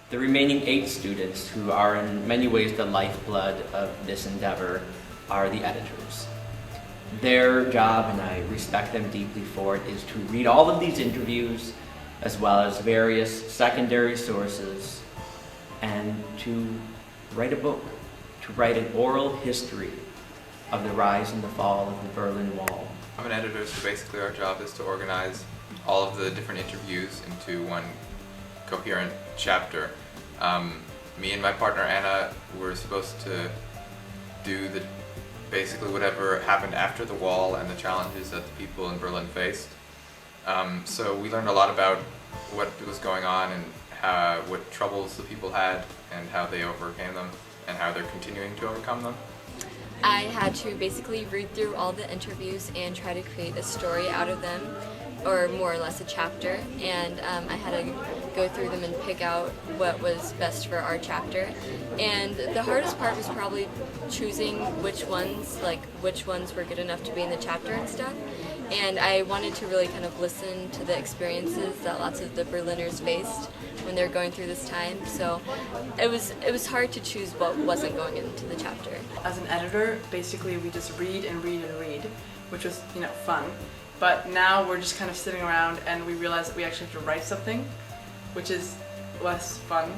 The remaining 8 students, who are in many ways the lifeblood of this endeavor, are the editors. Their job, and I respect them deeply for it, is to read all of these interviews as well as various secondary sources and to write a book, to write an oral history of the rise and the fall of the Berlin Wall. I'm an editor, so basically our job is to organize all of the different interviews into one coherent chapter. Me and my partner Anna were supposed to do basically whatever happened after the wall and the challenges that the people in Berlin faced. So we learned a lot about what was going on and what troubles the people had and how they overcame them and how they're continuing to overcome them. I had to basically read through all the interviews and try to create a story out of them, or more or less a chapter, and I had to go through them and pick out what was best for our chapter. And the hardest part was probably choosing which ones were good enough to be in the chapter and stuff. And I wanted to really kind of listen to the experiences that lots of the Berliners faced when they were going through this time. So it was hard to choose what wasn't going into the chapter. As an editor, basically we just read and read and read, which was, fun. But now we're just kind of sitting around and we realize that we actually have to write something, which is less fun.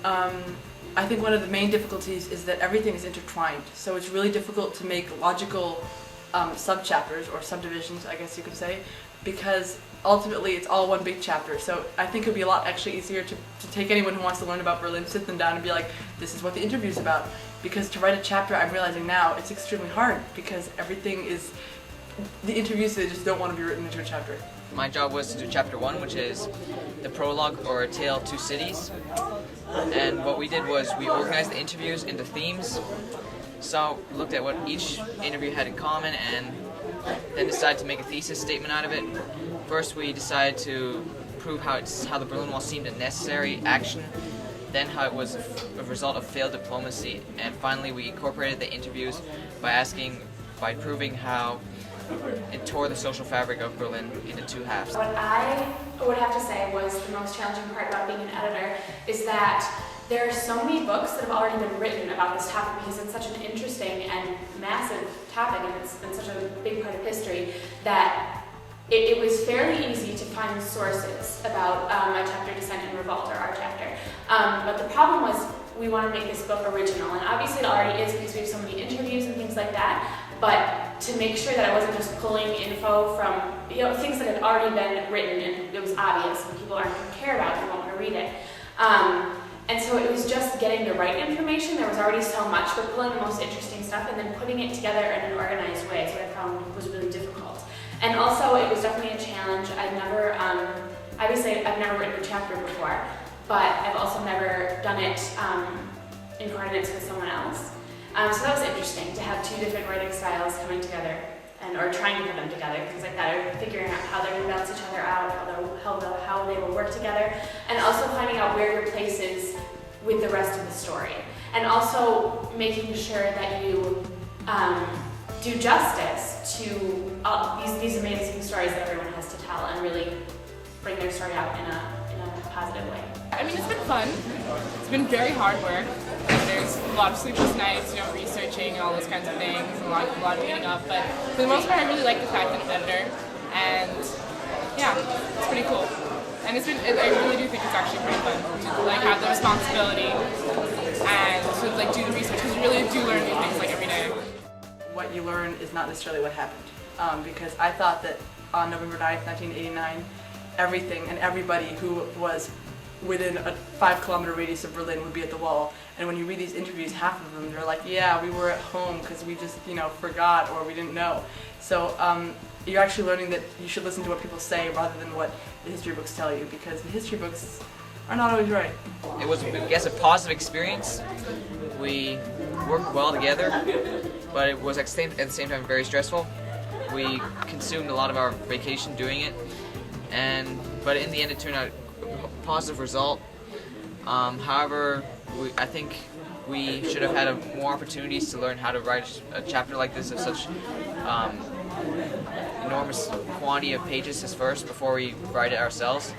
I think one of the main difficulties is that everything is intertwined. So it's really difficult to make logical sub-chapters or subdivisions, I guess you could say, because ultimately it's all one big chapter. So I think it would be a lot actually easier to take anyone who wants to learn about Berlin, sit them down and be like, this is what the interview's about. Because to write a chapter, I'm realizing now, it's extremely hard because everything is, the interviews, they just don't want to be written into a chapter. My job was to do chapter 1, which is the prologue, or A Tale of Two Cities. And what we did was we organized the interviews into themes. So we looked at what each interview had in common and then decided to make a thesis statement out of it. First we decided to prove how the Berlin Wall seemed a necessary action, then how it was a result of failed diplomacy, and finally we incorporated the interviews by proving how it tore the social fabric of Berlin into 2 halves. What I would have to say was the most challenging part about being an editor is that there are so many books that have already been written about this topic because it's such an interesting and massive topic and it's been such a big part of history that it was fairly easy to find sources about my chapter, Descent and Revolt, or our chapter. But the problem was we want to make this book original, and obviously it already is because we have so many interviews and things like that, but to make sure that I wasn't just pulling info from things that had already been written and it was obvious and people aren't going to care about it and won't want to read it. And so it was just getting the right information. There was already so much, but pulling the most interesting stuff and then putting it together in an organized way is what I found was really difficult. And also it was definitely a challenge. I've never written a chapter before, but I've also never done it in coordinates with someone else. So that was interesting to have 2 different writing styles coming together, or trying to put them together, things like that, or figuring out how they're going to balance each other out, how they will work together, and also finding out where your place is with the rest of the story. And also making sure that you do justice to these amazing stories that everyone has to tell and really bring their story out in a positive way. I mean, it's been fun. It's been very hard work. There's a lot of sleepless nights, researching and all those kinds of things, and a lot of reading up. But for the most part, I really like the fact that it's editor, and yeah, it's pretty cool. And I really do think it's actually pretty fun to have the responsibility and to do the research, because you really do learn new things every day. What you learn is not necessarily what happened, because I thought that on November 9th, 1989, everything and everybody who was within a 5-kilometer radius of Berlin would be at the wall. And when you read these interviews, half of them, they're like, yeah, we were at home because we just, forgot or we didn't know. So you're actually learning that you should listen to what people say rather than what the history books tell you, because the history books are not always right. It was, I guess, a positive experience. We worked well together, but it was at the same time very stressful. We consumed a lot of our vacation doing it, but in the end it turned out a positive result. However, I think we should have had more opportunities to learn how to write a chapter like this of such enormous quantity of pages before we write it ourselves.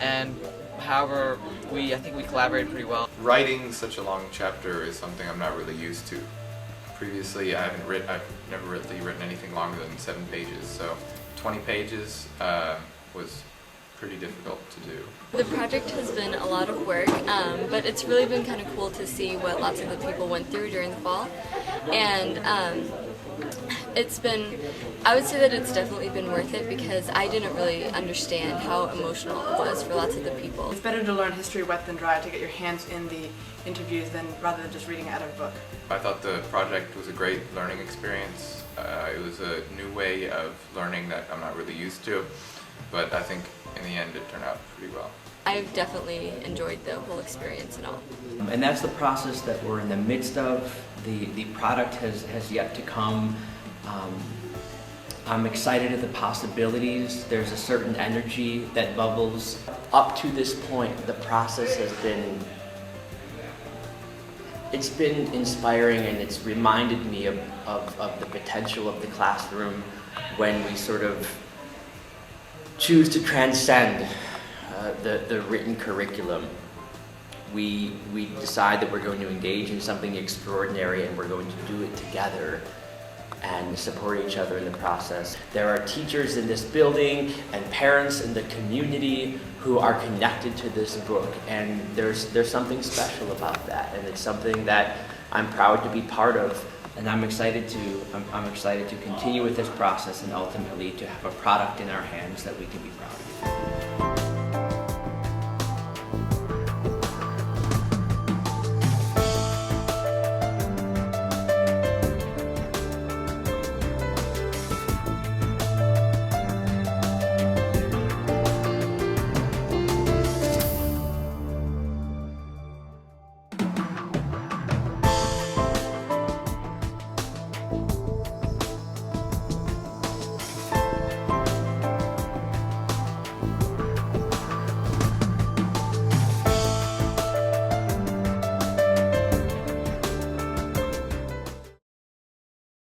And However, I think we collaborated pretty well. Writing such a long chapter is something I'm not really used to. Previously, I've never really written anything longer than 7 pages, so 20 pages was pretty difficult to do. The project has been a lot of work, but it's really been kind of cool to see what lots of the people went through during the fall. And I would say that it's definitely been worth it because I didn't really understand how emotional it was for lots of the people. It's better to learn history wet than dry, to get your hands in the interviews rather than just reading it out of a book. I thought the project was a great learning experience. It was a new way of learning that I'm not really used to, but I think in the end it turned out pretty well. I've definitely enjoyed the whole experience and all. And that's the process that we're in the midst of. The product has yet to come. I'm excited at the possibilities. There's a certain energy that bubbles. Up to this point, the process has been inspiring, and it's reminded me of the potential of the classroom when we sort of choose to transcend the written curriculum. We decide that we're going to engage in something extraordinary and we're going to do it together and support each other in the process. There are teachers in this building and parents in the community who are connected to this book, and there's something special about that, and it's something that I'm proud to be part of, and I'm excited to continue with this process and ultimately to have a product in our hands that we can be proud of.